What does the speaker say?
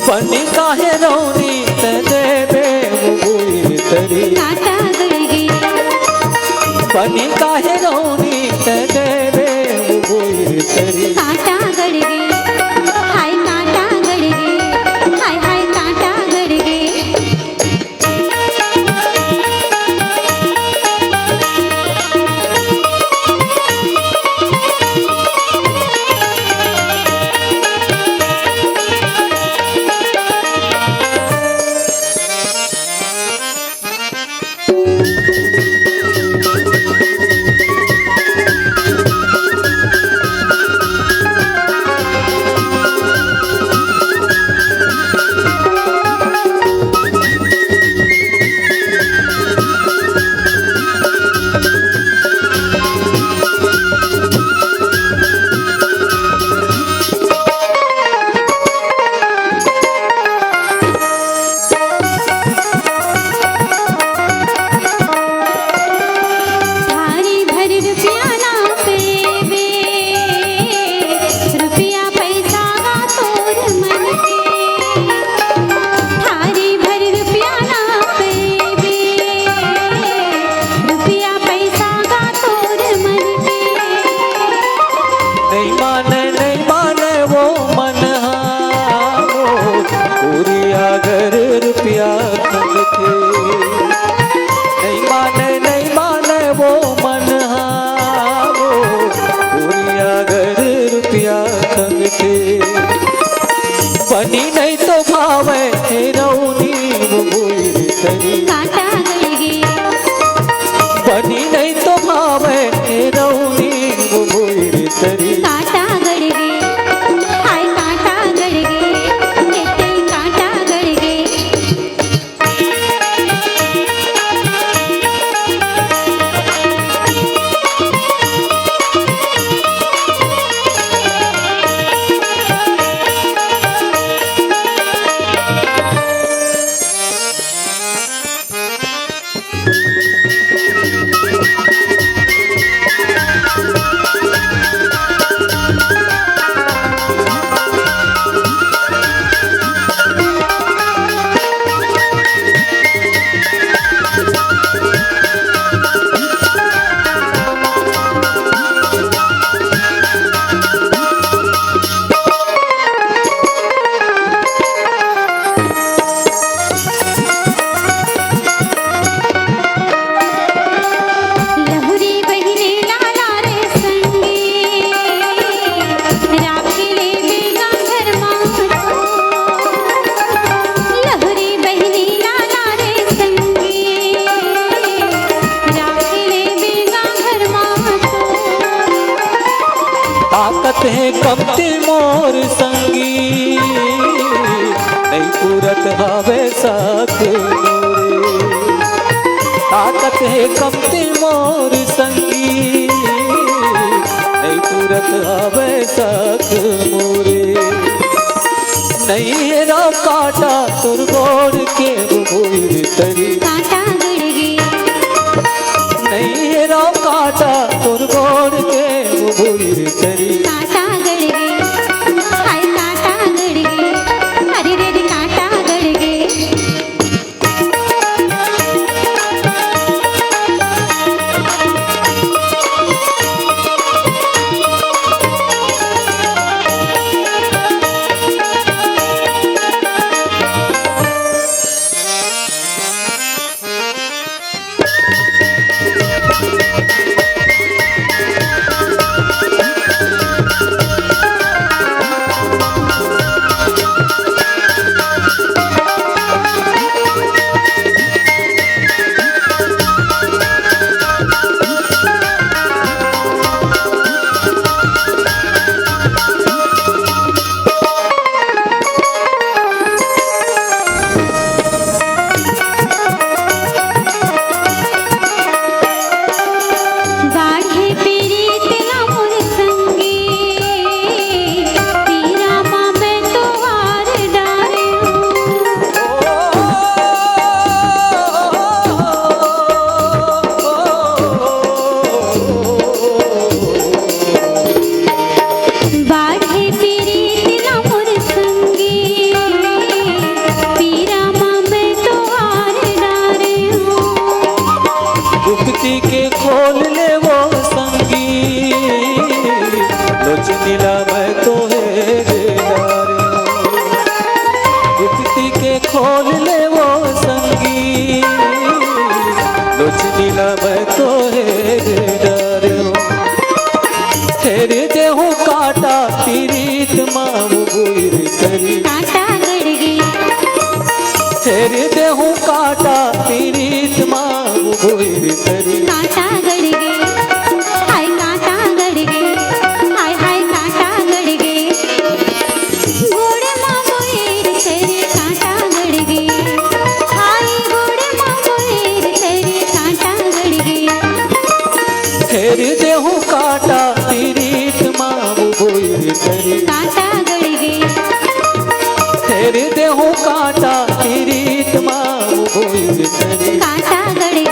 बनी काहे रौनी ते देवे बुबुई तरी काटा गड़गे बनी काहे रौनी ते देवे बुबुई तरी काटा गड़गे हाय काटा गड़गे हाय हाय काटा गड़गे नहीं माने वो मन वो पूरी अगर रुपया संग थे बनी नहीं तो भावे रौनी बुबुई तरी काटा गड़गे बनी नहीं तो भावे रौनी बुबुई तरी काटा गड़गे हाय काटा गड़गे केते काटा गड़गे ताकत है कमती मोर संगी नहीं पूरत हवे साथ मोरे ताकत है कमती मोर संगी नहीं पूरत हवे साथ मोरे नहीं है रा काटा तुर गोड़ के बुबुई तरी काटा गड़गे नहीं है रा काटा तुर गोड़ के बुबुई तरी काटा गड़गे हाय काटा गड़गे अरे रे रे काटा गड़गे ઉભું કરી કાંટા ગળગે ફેરી દે હું કાંટા તીરીતમાં ઉભું કરી કાંટા ગળગે હાય કાંટા ગળગે હાય હાય કાંટા ગળગે ગોળમાં બોઈર છે રે કાંટા ગળગે હાય ગોળમાં બોઈર છે રે કાંટા ગળગે ફેરી દે હું કાંટા તીરીતમાં ઉભું કરી કાંટા ગળગે ફેરી દે હું કાંટા તીરીતમાં ઉભું કરી કાંટા ગળગે